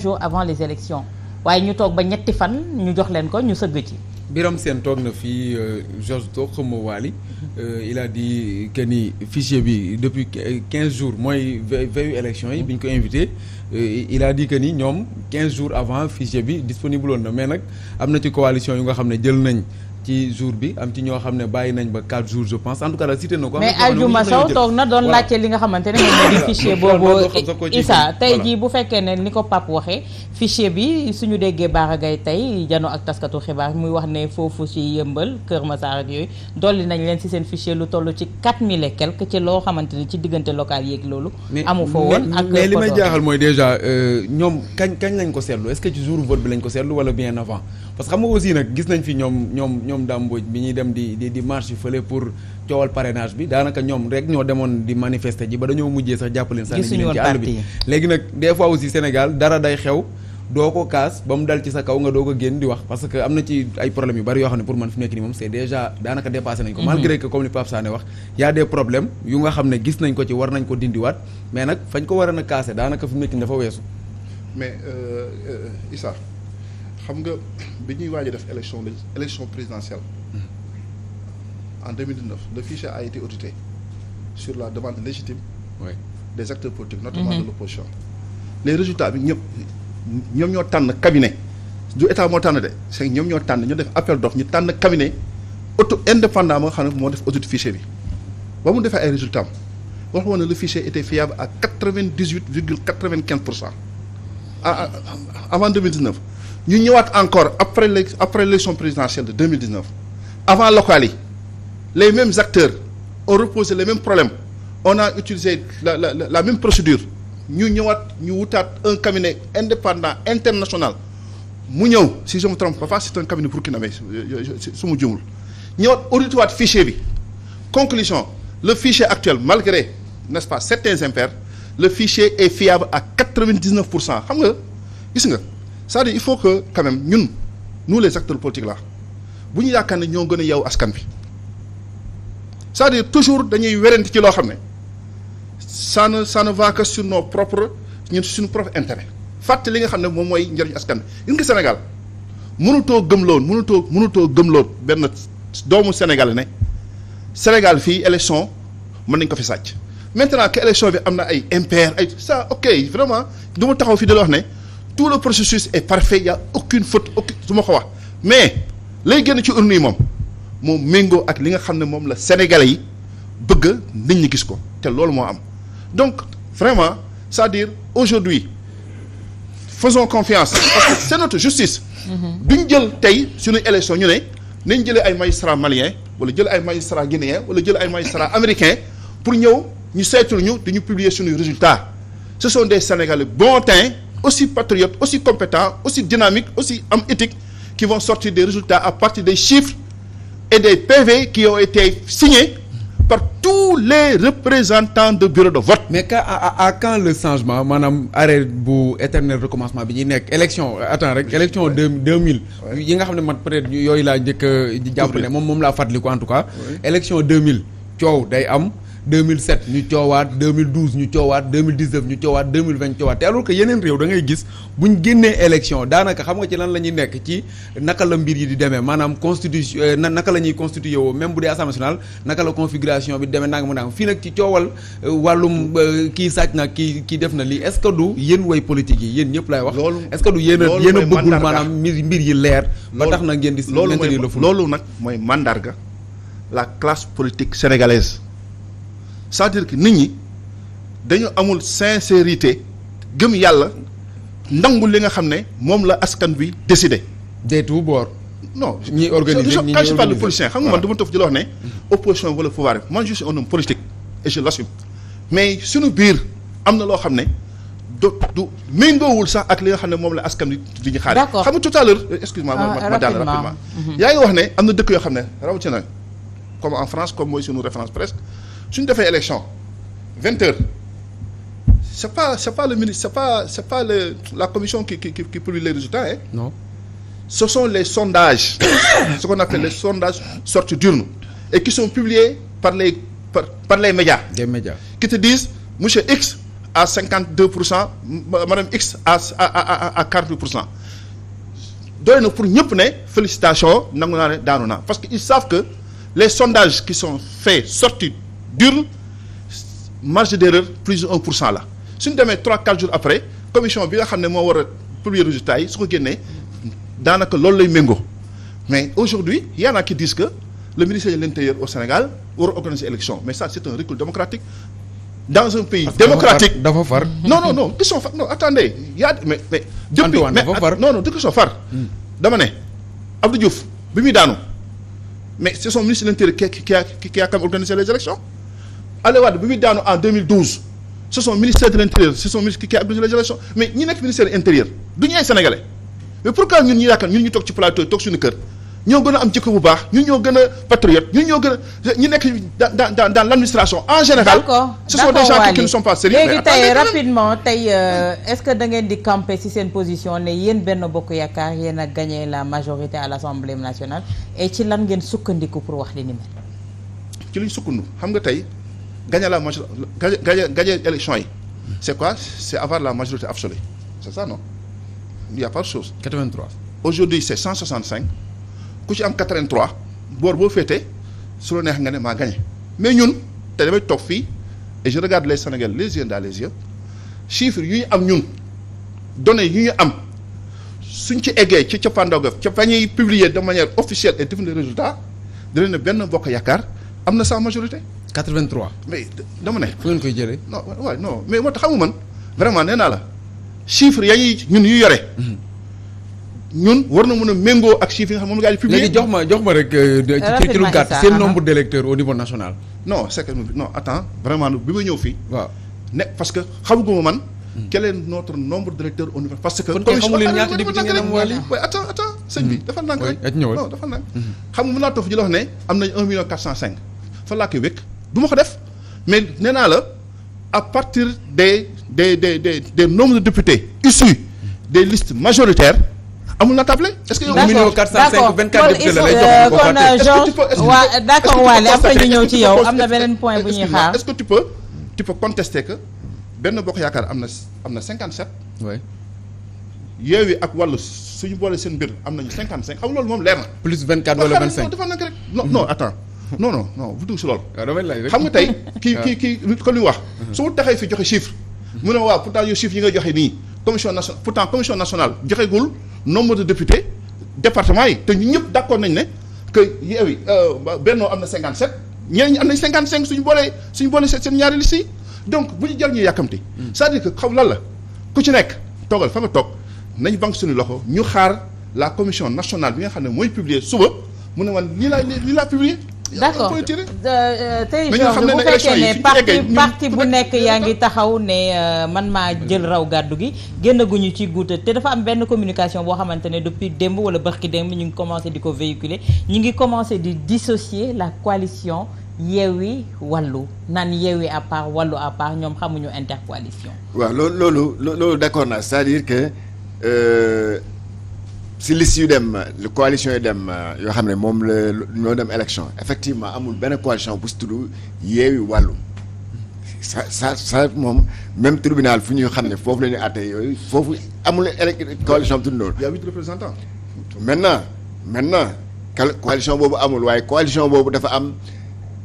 jours avant les élections waaye ñu toog ba ñetti fan ñu jox leen ko ñu sëgg ci. Birame Sène toog na fii Georges toog xam nga Waly il a dit que ni fichier bi depuis 15 jours mooy veillu élection yi bi ñu ko invité il a dit que ni ñoom 15 jours avant fichier bi disponible woon na mais nag am na ci coalition yu nga xam ne jël nañ ci jour bi am ci ñoo xam ne bàyyi nañ ba 4 jours je pense en tout cas daal cité na ko. mais Aldiouma Sow toog na doon laajte li nga xamante ne moom moo di fichier boobu. Issa tey jii bu fekkee ne ni ko Pape waxee fichier bi suñu déggee Bara Gaye tey jano ak taskatu xibaar muy wax ne foofu ci Yëmbal Kër Massar ak yooyu dolli nañ leen ci seen fichier lu toll ci 4000 et quelque ci loo xamante ni ci diggante local yeeg loolu. amu fa woon ak mais li may jaaxal mooy déjà ñoom kañ lañ ko seetlu est-ce que ci jour vote bi lañ ko seetlu wala bien avant parce que xam nga aussi nag gis nañ fi ñoom Dame Mbodj bi ñuy dem di marche fële pour coowal parrainage bi daanaka ñoom rek ñoo demoon di manifester ji ba dañoo mujjee sax jàppaleen sax ci àll bi léegi nag des fois aussi Sénégal dara day xew doo ko kaas ba mu dal ci sa kaw nga doo ko génn di wax parce que am na ci ay problèmes yu bari yoo xam ne pour man fi nekk nii moom c'est déjà daanaka dépassé nañ ko malgré que comme li Pape Sané wax y a des problèmes yu nga xam ne gis nañ ko ci war nañ ko dindiwaat mais nag fañ ko war a kaase daanaka fi mu nekk nii dafa weesu mais Issa xam nga bi ñuy waaj a def élection présidentielle en 2019 le fichier a été audité sur la demande légitime des acteurs politiques notamment de l'opposition les résultats bi ñoom ñoo tànn cabinet du état moo tànn de c'est ñoom ñoo tànn ñu def appel d'offre ñu tànn cabinet auto indépendant nga xam ne moo def audit fichier bi ba mu defee ay résultats wax woon ne le fichier était fiable à 98,95% avant 2019 ñu ñëwaat encore après l'élection présidentielle de 2019 avant locales yi les mêmes acteurs ont reposé les mêmes problèmes on a utilisé la même procédure ñu ñëwaat ñu wutaat un cabinet indépendant international mu ñëw si je me trompe pas c'est un cabinet burkinabé su mu jumul ñëwaat audité waat fichier bi conclusion le fichier actuel malgré n'est-ce pas certains impairs le fichier est fiable à 99%. xam nga gis nga c'est-à-dire il faut que quand même ñun nous les acteurs politiques là bu ñu yaakaar ne ñoo gën a yeewu askan bi c'est-à-dire toujours dañuy werante ci loo xam ne ça ne va que sur nos propres ñun suñu propre intérêt fàtte li nga xam ne moom mooy njëriñu askan bi gis nga Sénégal mënutoo gëmloon benn doomu Sénégal ne Sénégal fii élection mën nañ ko fi sàcc maintenant que élection bi am na ay impair ay ça ok vraiment du ma taxaw fii di la wax ne tout le processus est parfait il y a aucune faute su ma ko wax mais lay génn ci urne yi moom méngoo ak li nga xam ne moom la Sénégalais yi bëgg nit ñi gis ko te loolu moo am donc vraiment c'est-à-dire aujourd'hui faisons confiance parce que c'est notre justice duñ jël tey suñu élection ñu ne nañ jëlee ay magistrats maliens wala jël ay magistrats guinéens wala jël ay magistrats américains pour ñëw ñu saytul ñu dañu publier suñuy résultats ce sont des Sénégalais bon teint aussi patriotes aussi compétents aussi dynamiques aussi am éthique qui vont sortir des résultats à partir des chiffres et des PV qui ont été signés par tous les représentants de bureau de vote. mais à quand le changement maanaam arrêt bu éternel recommencement bi ñuy nekk élection attends rek élection 2000 yi nga xam ne man peut-être yooyu laa njëkk a jàpp ne moom laa fàttaliku en tout cas élection 2000 coow day am 2007 ñu coowaat 2012 ñu coowaat 2019 ñu coowaat 2020 coowaat te alors que yeneen réew da ngay gis buñ génnee élection daanaka xam nga ci lan la ñuy nekk ci naka la mbir yi di demee maanaam constitution naka la ñuy constitué woo même bu dee assemblée nationale naka la configuration bi demee nanga mu nanga fii nag ci coowal wàllum kii sàcc na kii def na lii est-ce que du yéen way politique yi yéen ñëpp laay wax est-ce que du yéen a bëggul maanaam mbir yi leer ba tax na ngeen di maintenir le flou loolu nag mooy mandarga la classe politique sénégalaise c'est-à-dire que nit ñi dañu amul sincérité gëm yàlla nangu li nga xam ne moom la askan bi décidé. de tout bord. non ñi organiser quand je parle de politicien xam nga man dama toog di la wax ne opposition wala pouvoir bi man je suis un homme politique et je l'assume mais suñu biir am na loo xam ne du méngoowul sax ak li nga xam ne moom la askan bi di ñu xaar. d'accord xam nga tout à l'heure excuse-moi ma daal rapidement yaa ngi wax ne am na dëkk yoo xam ne rawatina comme en France comme mooy suñu référence presque suñu defee élection 20 heures c'est pas le ministre c'est pas la commission qui publie les résultats hein. Non. Ce sont les sondages ce qu'on appelle les sondages sortis d'urne et qui sont publiés par les médias. Des médias. Qui te disent monsieur X à 52%, madame X à 48%. doy na pour ñëpp ne félicitations nangu naa ne daanu naa parce que ils savent que les sondages qui sont faits sortis d'urne marge d'erreur plus de 1% la suñu demee 3-4 jours après commission bi nga xam ne moo war a publier résultats yi su ko génnee daanaka loolu lay méngoo mais aujourd'hui y en a qui disent que le ministère de l'Intérieur au Sénégal war a organiser élection mais ça c'est un recul démocratique dans un pays démocratique dafa far non question far non attendez mais depuis mais non question far dama ne Abdou Diouf bi muy daanu mais c'est son ministre de l'Intérieur qui a quand même organisé les élections Abdoulaye Wade bi muy daanu en 2012 c'est son ministère de l'Intérieur c'est son ministre qui a organisé les élections mais ñi nekk ministère de l'Intérieur du ñu ay sénégalais mais pourquoi ñun ñu yaakaar ñun ñu toog ci plateau toog suñu kër ñoo gën a am jikko bu baax ñun ñoo gën a patriote ñun ñoo gën a ñu nekk dans l'administration en général. ce sont des gens qui ne sont pas sérieux. léegi tey rapidement tey est-ce que da ngeen di camper ci seen position ne yéen Benno Bokk Yaakaar yéen a gagné la majorité à l'Assemblée nationale et ci lan ngeen sukkandiku pour wax li ni mel. ci li ñu sukkandu xam nga tey gagné la majorité gagné élection yi c'est quoi c'est avoir la majorité absolue c'est ça non il y a pas de chose. 83. aujourd'hui c'est 165. ku ci am 83 boor boo féetee su la neex nga ne maa gagné mais ñun te damay toog fii et je regarde les Sénégalais les yeux dans les yeux chiffres yu ñu am ñun données yu ñu am suñ ci eggee ci cappaandaw ga ca fa ñuy publier de manière officielle et définir les résultats dina ne Benno Bokk Yaakaar am na sa majorité. 83. mais dama ne. fu ngeen koy jëlee. non waaw non mais moo tax xam nga man vraiment nee naa la chiffres ya ñun yu yore. ñun war na mën a méngoo ak chiffres yi nga xam moom la gaa yi publié. léegi jox ma rek ci lu gàtt seen nombre d'électeurs au niveau national. non c'est que non attends vraiment bi ma ñëw fii. waaw ne parce que xamuguma man. quel est notre nombre d'électeurs au niveau parce que. kon kay xamu leen ñaata député ngeen am wàll yi. waaye attends sëñ bi dafa nànk rek. non dafa nànk. xam nga mën naa toog fi di la wax ne am nañ 1.405.000 fan laa koy wékk du ma ko def mais nee naa la à partir des nombres de députés issus des listes majoritaires. amul na table est-ce que yow. 1.405.000 24 députés la lay jox kon Georges waa d'accord Waly après ñu ñëw ci yow am na beneen point bu ñuy xaar. est-ce que tu peux contester que Benno Bokk Yaakaar am na 57. oui. Yewwi ak Wallu suñu boole seen mbir am nañu 55 xam nga loolu moom leer na. plus 24 wala 25 dafa nekk rek non attends non bu dugg si loolu. waaw damay laaj rek xam nga tey kii ko lu wax. su mu taxee fi joxe chiffre. mu ne waaw pourtant yow chiffre yi nga joxe nii commission nationale joxegul nombre de députés département yi te ñu ñëpp d'accord nañ ne que Yewwi Benno am na 57 ñeneen ñi am nañ 55 suñu boolee seen ñaari liste yi donc bu ñu jar ñu yàkkamti. c'est-à-dire que xam lan la ku ci nekk toogal fa nga toog nañ banque suñu loxo ñu xaar la commission nationale bi nga xam ne mooy publier suba mu ne man lii laa publier. d'accord tey Georges bu fekkee ne parti bu nekk yaa ngi taxaw ne man maa jël raw gàddu gi génnaguñu ci guuta te dafa am benn communication boo xamante ne depuis démb wala barki démb ñu ngi commencé di ko véhiculer ñu ngi commencé di dissocier la coalition Yewwi Wallu naan Yewwi à part Wallu à part ñoom xamuñu intercoalition. waaw loolu d'accord naa c'est-à-dire que si liste yu dem coalition yu dem yoo xam ne moom la ñoo dem élection effectivement amul benn coalition bu si tudd Yewwi Wallu ça moom même tribunal fu ñuy xam ne foofu la ñuy àtte yooyu foofu amul coalition bu tudd loolu. y a 8 représentants. maintenant coalition boobu amul waaye coalition boobu dafa am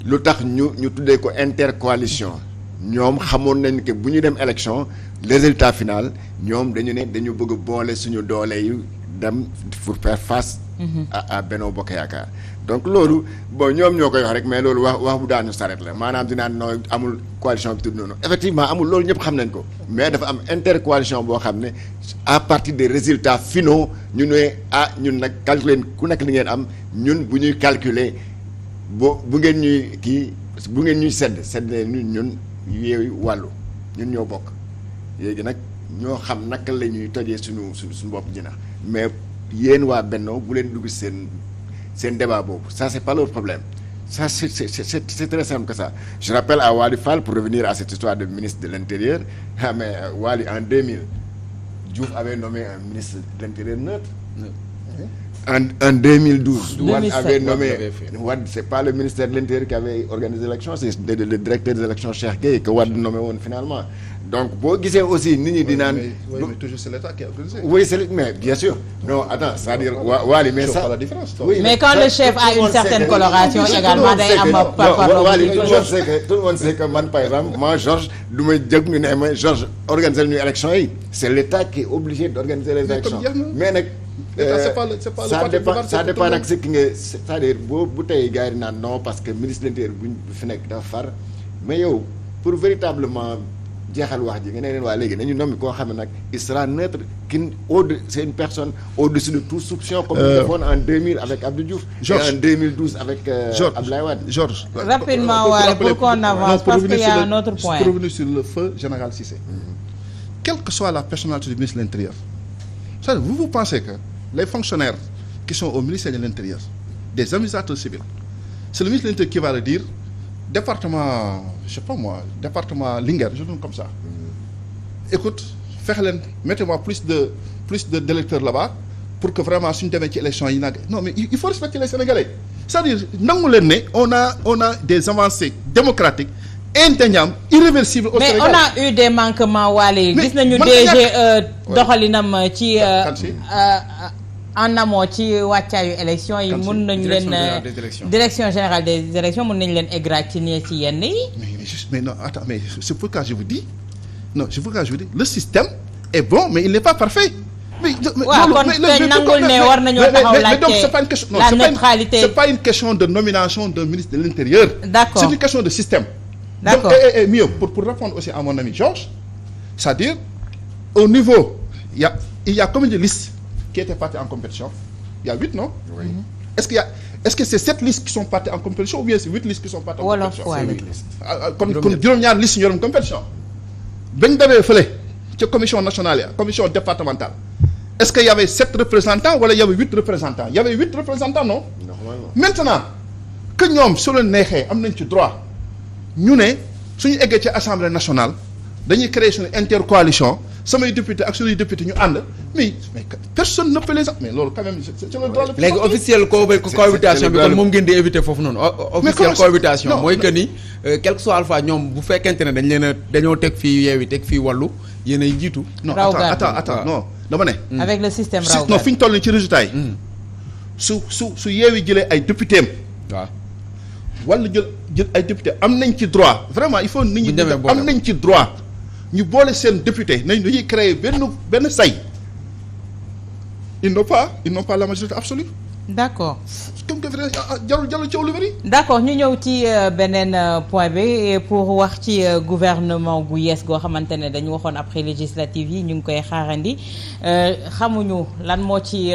lu tax ñu tuddee ko intercoalition ñoom xamoon nañ que bu ñu dem élection le résultat final ñoom dañu ne dañu bëgg boole suñu doole yu dem pour faire face à Benno Bokk Yaakaar donc loolu bon ñoom ñoo koy wax rek mais loolu wax bu daanu saret la maanaam dinaan noo amul coalition bi tudd noonu effectivement amul loolu ñëpp xam nañ ko mais dafa am intercoalition boo xam ne à partir des résultats finaux ñu ne ñun nag calculer ku nekk li ngeen am ñun bu ñuy calculer bu ngeen ñuy sedd ñun Yewwi Wallu ñun ñoo bokk léegi nag ñoo xam naka la ñuy tojee suñu bopp jinax mais yéen waa Benno bu leen dugg seen débat boobu ça c'est pas leur problème ça c'est très simple que ça je rappelle à Waly Fall pour revenir à cette histoire de ministre de l'Intérieur mais Waly en 2000 Diouf avait nommé un ministre de l'Intérieur neutre En 2012. 2007. Wade avait nommé. Wade l'avait fait. Wade c'est pas le ministère de l'Intérieur qui avait organisé l'élection, c'est le directeur des élections Cheikh Gueye que Wade nommé woon finalement. Donc boo gisee aussi nit ñi di naan. mais toujours c'est l'État qui a organisé. Oui c'est mais bien sûr. Non attends c'est-à-dire Wally mais ça. pas la différence. Oui, mais quand le chef a une certaine coloration également day am Wally tout le monde sait que man par exemple moi Georges du may jóg ñu ne ma Georges organiser ñu élection yi c'est l'État qui est obligé d'organiser les élections mais nag ça dépend nag si ki nga c'est-à-dire bu tey gars yi naan non parce que ministre de l'Intérieur bu fi nekk dafa far mais yow pour véritablement jeexal wax ji nga ne leen waa léegi nañu nommi koo xam ne nag il sera neutre c'est une personne au-dessus de tout soupçon comme nous defoon en 2000 avec Abdou Diouf et en 2012 avec Abdoulaye Wade. Georges rapidement Wally pour qu'on avance parce qu'il y a un autre point. Pour revenir sur le feu général Cissé. Quelle que soit la personnalité du ministre de l'Intérieur, c'est-à-dire vous pensez que les fonctionnaires qui sont au ministère de l'Intérieur, des administrateurs civils, c'est le ministre de l'Intérieur qui va le dire département, je sais pas moi, département Linguère, je donne comme ça. Écoute, mettez-moi plus de d'électeurs là-bas pour que vraiment suñu demee ci élection yi nag non mais il faut respecter les Sénégalais. C'est-à-dire nangu leen ne on a des avancées démocratiques indéniables, irréversibles au Sénégal. Mais on a eu des manquements Wally. Gis nañu DG doxalinam ci en amont ci wàccaayu élection yi mun nañu leen direction générale des élections mun nañu leen égratigner ci yenn yi. mais non attends mais c'est pourquoi je vous dis le système est bon mais il n'est pas parfait. waaw kon tey nangul ne war nañoo taxaw laajte la neutralité. c'est pas une question de nomination d'un ministre de l'Intérieur. D'accord. C'est une question de système. D'accord. Donc, et mieux pour répondre aussi à mon ami Georges, c'est-à-dire au niveau il y a combien de listes qui étaient parties en compétition? Il y a 8 non? Oui. Est-ce que c'est 7 listes qui sont parties en compétition ou bien c'est 8 listes qui sont parties en compétition? C'est 8 listes. kon juróom-ñaar listes ñu yor compétition. bañ demee fële ca commission nationale ya commission départementale est-ce qu'il y avait 7 représentants wala il y avait 8 représentants? Il y avait 8 représentants non? Normalement. Maintenant que ñoom su leen neexee am nañ ci droit ñu ne suñu eggee ci assemblée nationale dañuy créer suñu intercoalition samay député ak suñuy député ñu ànd mais personne ne peut les mais loolu quand même c'est le droit. léegi officiel cohabitation bi kon moom ngeen di éviter foofu noonu. officiel cohabitation mooy que ni quel que soit alpha ñoom bu fekkente ne dañoo teg fii Yewwi teg fii Wallu yéen ay jiitu. non attends non dama ne. avec le système rawgat non fi ñu toll nii ci résultat yi. su Yewwi jëlee ay député am. waaw wala jël ay député am nañ ci droit vraiment il faut nit ñi am nañ ci droit ñu boole seen député nañ dañuy créer benn say ils n'ont pas la majorité absolue. D'accord. comme que jarul coow lu bari. D'accord ñu ñëw ci beneen point bi pour wax ci gouvernement gu yees goo xamante ne dañu waxoon après législative yi ñu ngi koy xaarandi xamuñu lan moo ci